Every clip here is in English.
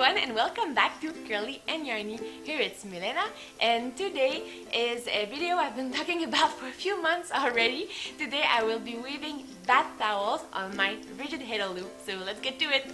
everyone and welcome back to Curly-n-Yarny. Here it's Milena and today is a video I've been talking about for a few months already. Today I will be weaving bath towels on my rigid Heddle Loom, so let's get to it.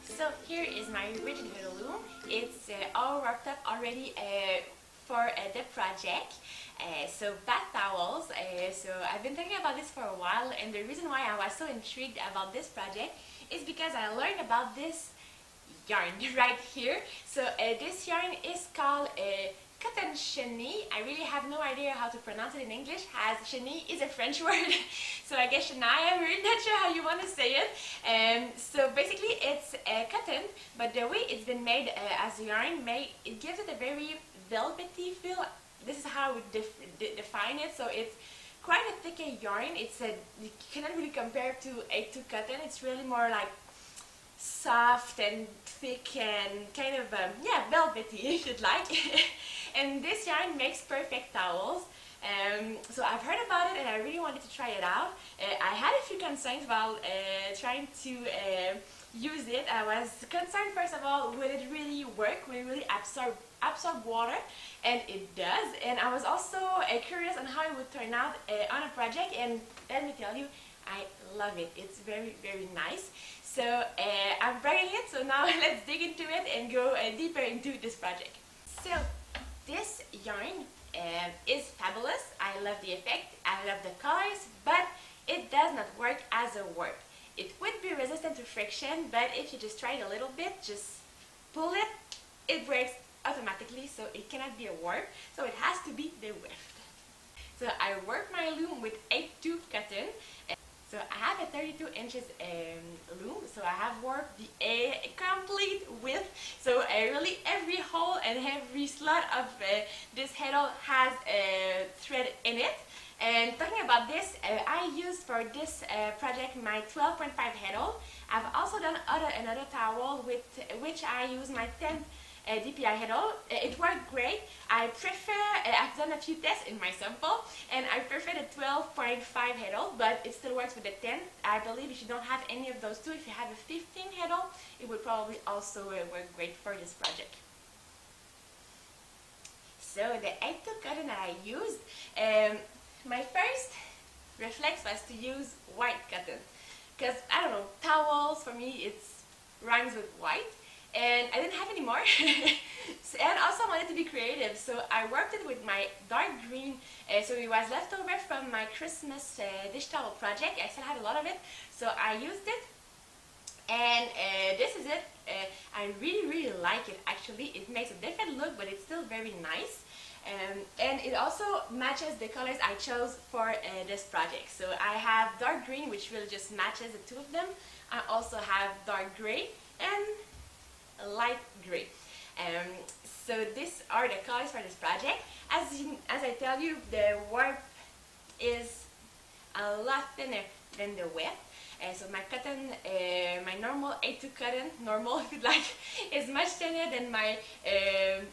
So here is my rigid Heddle Loom. It's all worked up already for the project. So bath towels, so I've been thinking about this for a while, and the reason why I was so intrigued about this project is because I learned about this yarn right here. So this yarn is called cotton chenille. I really have no idea how to pronounce it in English, as chenille is a French word. So I guess chenille, I'm really not sure how you want to say it. So basically it's cotton, but the way it's been made as yarn, it gives it a very velvety feel. This is how we define it. So it's quite a thicker yarn. You cannot really compare it to A2 cotton. It's really more like soft and thick and kind of yeah, velvety if you'd like. And this yarn makes perfect towels. So I've heard about it and I really wanted to try it out. I had a few concerns while trying to use it. I was concerned, first of all, will it really work? Will it really absorb water? And it does. And I was also curious on how it would turn out on a project, and let me tell you, I love it. It's very, very nice. So I'm bringing it, so now let's dig into it and go deeper into this project. So this yarn is fabulous. I love the effect, I love the colors, but it does not work as a warp. It would be resistant to friction, but if you just try it a little bit, just pull it, it breaks automatically, so it cannot be a warp, so it has to be the weft. So I work my loom with 8/2 cotton. So I have a 32 inches loom, so I have worked the complete width. So really every hole and every slot of this heddle has a thread in it. And talking about this, I used for this project my 12.5 heddle. I've also done another towel with which I use my 10 DPI heddle. It worked great. I've done a few tests in my sample, and I prefer the 12.5 heddle, but it still works with the 10. I believe if you don't have any of those two, if you have a 15 heddle, it would probably also work great for this project. So the 8/2 cotton that I used, my first reflex was to use white cotton, because I don't know, towels for me it rhymes with white. And I didn't have any more. And also I wanted to be creative, so I worked it with my dark green, so it was left over from my Christmas dish towel project. I still had a lot of it, so I used it, and this is it. I really like it actually. It makes a different look, but it's still very nice. And it also matches the colors I chose for this project. So I have dark green, which really just matches the two of them. I also have dark gray and light gray. So these are the colors for this project. As I tell you, the warp is a lot thinner than the weft. So my cotton, my normal 8/2 cotton, normal if you'd like, is much thinner than my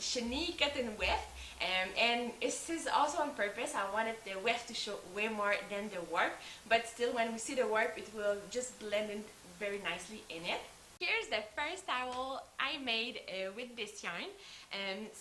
chenille cotton weft. And this is also on purpose. I wanted the weft to show way more than the warp, but still when we see the warp, it will just blend in very nicely in it. Here's the first towel I made with this yarn.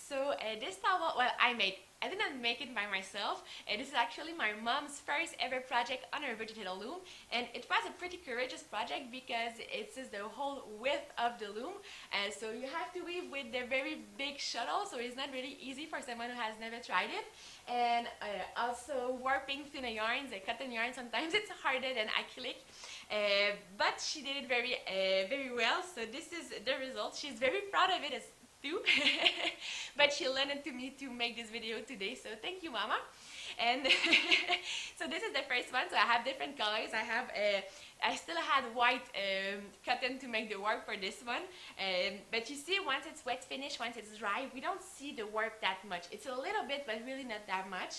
So this towel, well, I did not make it by myself. This is actually my mom's first ever project on her rigid Heddle loom, and it was a pretty courageous project because it is the whole width of the loom, and so you have to weave with the very big shuttle, so it's not really easy for someone who has never tried it. And also warping thinner yarns, cotton yarn, sometimes it's harder than acrylic. But she did it very well, so this is the result. She's very proud of it too. But she lent it to me to make this video today, so thank you, Mama. And so this is the first one. So I have different colors. I still had white cotton to make the warp for this one, but you see, once it's wet finish, once it's dry, we don't see the warp that much. It's a little bit, but really not that much.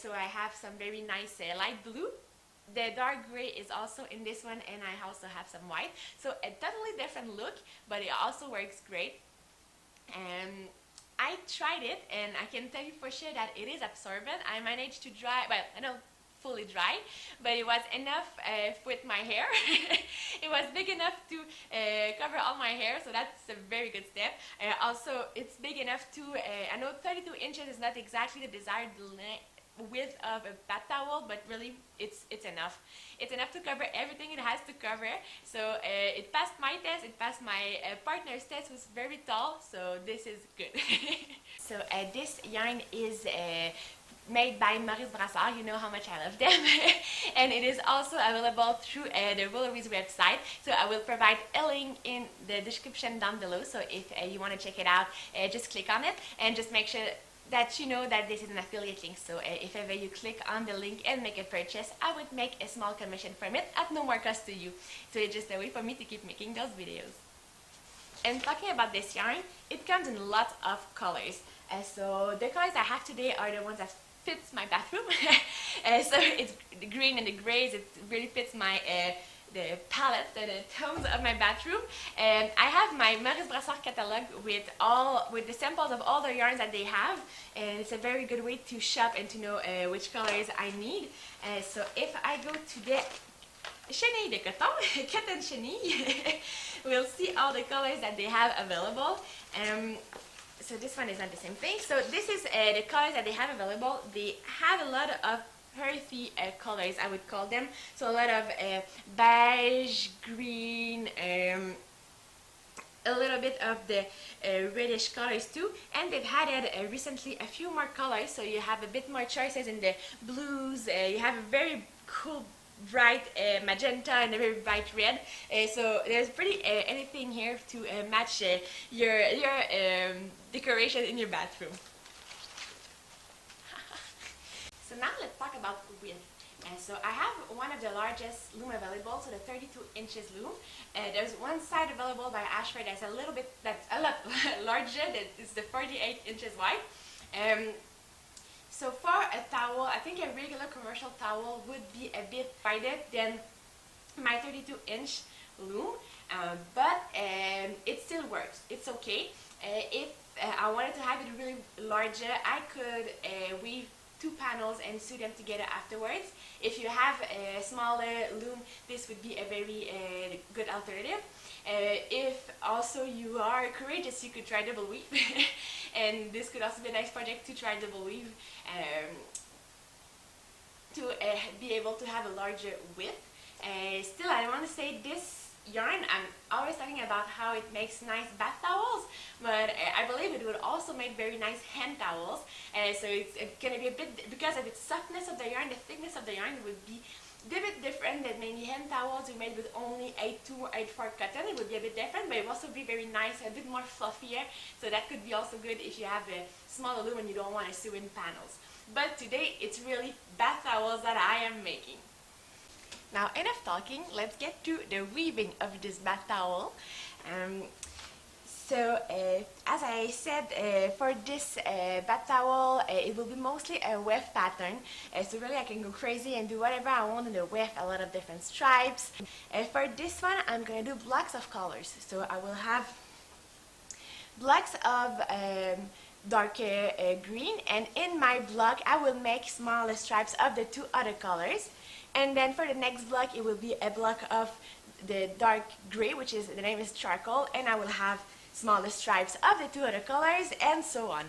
So I have some very nice light blue. The dark gray is also in this one, and I also have some white. So a totally different look, but it also works great. I tried it, and I can tell you for sure that it is absorbent. I managed to dry, well, I don't fully dry, but it was enough with my hair. It was big enough to cover all my hair, so that's a very good step. Also, it's big enough to, I know 32 inches is not exactly the desired width of a bath towel, but really it's enough. It's enough to cover everything it has to cover. So it passed my test, it passed my partner's test, who's very tall, so this is good. So this yarn is made by Maurice Brassard. You know how much I love them. And it is also available through the Woolery's website, so I will provide a link in the description down below, so if you want to check it out, just click on it and just make sure that you know that this is an affiliate link. So if ever you click on the link and make a purchase, I would make a small commission from it at no more cost to you. So it's just a way for me to keep making those videos. And talking about this yarn, it comes in lots of colors. So the colors I have today are the ones that fits my bathroom. So it's the green and the grays. It really fits my the palette, the tones of my bathroom. And I have my Maurice Brassard catalog with the samples of all the yarns that they have, and it's a very good way to shop and to know which colors I need. So if I go to the Chenille de coton, cotton chenille, we'll see all the colors that they have available. So this one is not the same thing. So this is the colors that they have available. They have a lot of earthy colors, I would call them. So a lot of beige, green, a little bit of the reddish colors too. And they've added recently a few more colors, so you have a bit more choices in the blues. You have a very cool bright magenta and a very bright red. So there's pretty anything here to match your decoration in your bathroom. So now let's talk about width. So I have one of the largest loom available, so the 32 inches loom. There's one side available by Ashford that's a lot larger, that is the 48 inches wide. So for a towel, I think a regular commercial towel would be a bit wider than my 32 inch loom, but it still works. It's okay. If I wanted to have it really larger, I could weave 2 panels and sew them together afterwards. If you have a smaller loom, this would be a very good alternative. If also you are courageous, you could try double weave. And this could also be a nice project to try double weave to be able to have a larger width. Still, I want to say this yarn, I'm always talking about how it makes nice bath towels, but I believe it would also make very nice hand towels. So it's going to be a bit, because of its softness of the yarn, the thickness of the yarn would be a bit different than many hand towels you made with only 8-2 or 8-4 cotton. It would be a bit different, but it would also be very nice, a bit more fluffier. So that could be also good if you have a smaller loom and you don't want to sew in panels. But today it's really bath towels that I am making. Now enough talking, let's get to the weaving of this bath towel. So as I said, for this bath towel, it will be mostly a weft pattern. So really I can go crazy and do whatever I want in the weft, a lot of different stripes. For this one, I'm going to do blocks of colors. So I will have blocks of darker green, and in my block I will make smaller stripes of the 2 other colors. And then for the next block, it will be a block of the dark gray, which is, the name is charcoal, and I will have smaller stripes of the 2 other colors, and so on.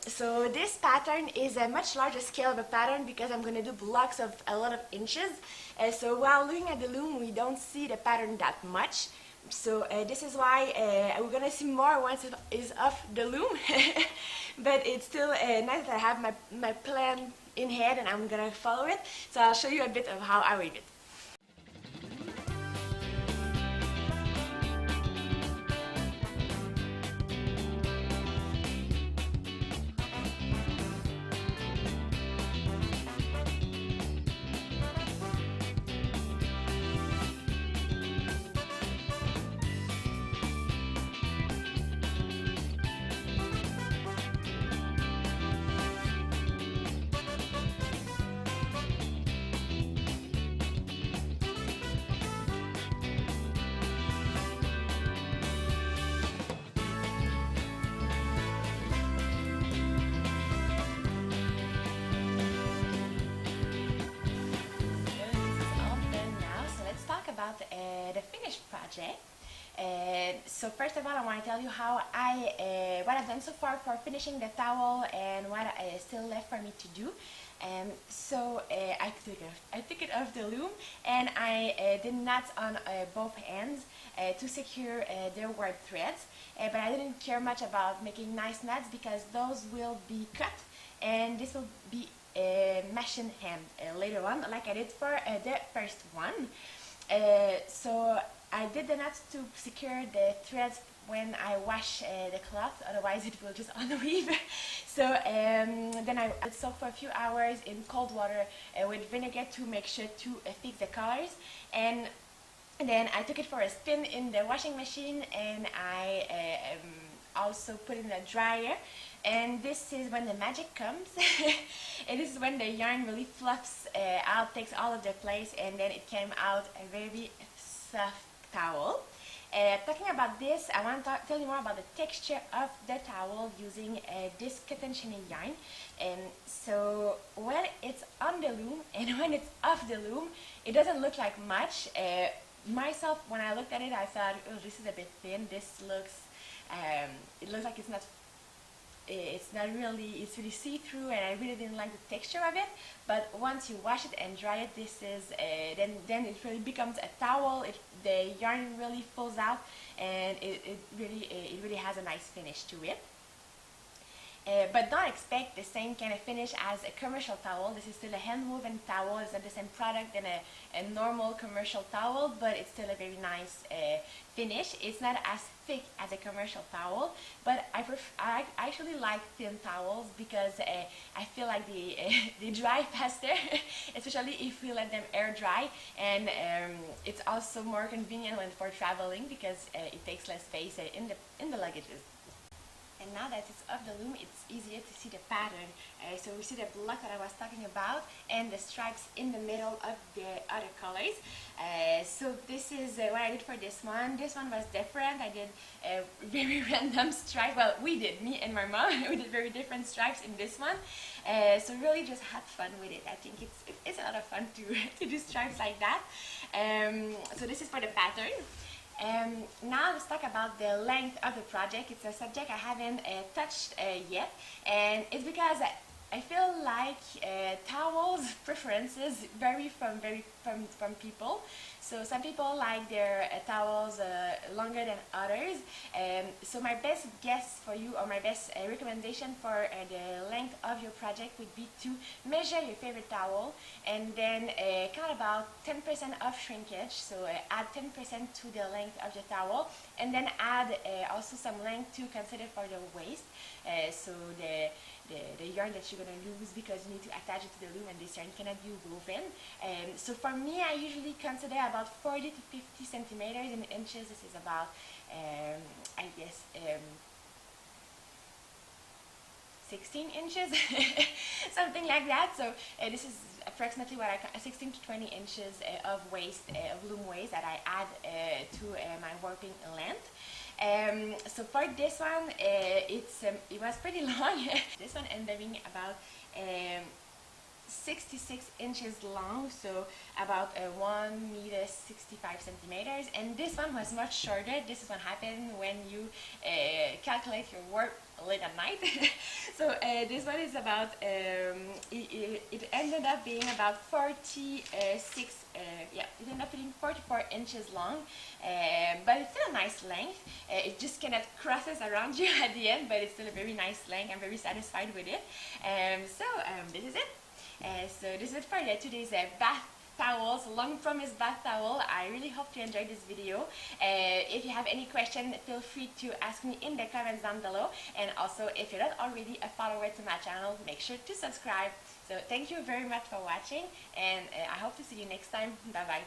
So this pattern is a much larger scale of a pattern because I'm going to do blocks of a lot of inches. So while looking at the loom, we don't see the pattern that much. So this is why we're going to see more once it is off the loom. But it's still nice that I have my plan in head and I'm gonna follow it. So I'll show you a bit of how I weave it. project. So first of all, I want to tell you how what I've done so far for finishing the towel and what is still left for me to do. I took it off the loom, and I did knots on both ends to secure their warp threads. But I didn't care much about making nice knots because those will be cut, and this will be machine hand later on, like I did for the first one. So I did the knots to secure the threads when I wash the cloth, otherwise it will just unweave. So then I soak for a few hours in cold water with vinegar to make sure to fix the colors, and then I took it for a spin in the washing machine, and I also put it in a dryer. And this is when the magic comes. And this is when the yarn really fluffs out, takes all of the place, and then it came out a very soft towel. Talking about this, I want to tell you more about the texture of the towel using this cotton chenille yarn. So when it's on the loom and when it's off the loom, it doesn't look like much. Myself, when I looked at it, I thought, oh, this is a bit thin. This looks, it looks like it's really see-through, and I really didn't like the texture of it. But once you wash it and dry it, this is then it really becomes a towel. The yarn really falls out, and it really has a nice finish to it. But don't expect the same kind of finish as a commercial towel. This is still a hand-woven towel. It's not the same product than a normal commercial towel, but it's still a very nice finish. It's not as thick as a commercial towel, but I actually like thin towels because I feel like they dry faster, especially if we let them air dry, and it's also more convenient when for traveling because it takes less space in the luggages. And now that it's off the loom, it's easier to see the pattern. So we see the block that I was talking about and the stripes in the middle of the other colors. So this is what I did for this one. This one was different. I did a very random stripe. Well, we did, me and my mom, we did very different stripes in this one. So really just had fun with it. I think it's a lot of fun to do stripes like that. So this is for the pattern. Now let's talk about the length of the project. It's a subject I haven't touched yet, and it's because I feel like towels preferences vary from people. So some people like their towels longer than others. So my best guess for you, or my best recommendation for the length of your project would be to measure your favorite towel and then count about 10% of shrinkage. So add 10% to the length of the towel, and then add also some length to consider for the waist. So the yarn that you're going to use, because you need to attach it to the loom, and this yarn cannot be woven. So for me, I usually consider about 40 to 50 centimeters in inches. This is about, I guess, 16 inches, something like that. So this is approximately what 16 to 20 inches of waist, of loom waist that I add to my warping length. So for this one, it was pretty long. This one ended up being about 66 inches long, so about 1 meter 65 centimeters. And this one was much shorter. This is what happened when you calculate your warp late at night. So this one is about it ended up being about 46 it ended up being 44 inches long, but it's still a nice length. It just kind of crosses around you at the end, but it's still a very nice length. I'm very satisfied with it. This is it. So this is it for today's bath towels, long promise bath towel. I really hope you enjoyed this video. If you have any question, feel free to ask me in the comments down below. And also, if you're not already a follower to my channel, make sure to subscribe. So thank you very much for watching, and I hope to see you next time. Bye bye.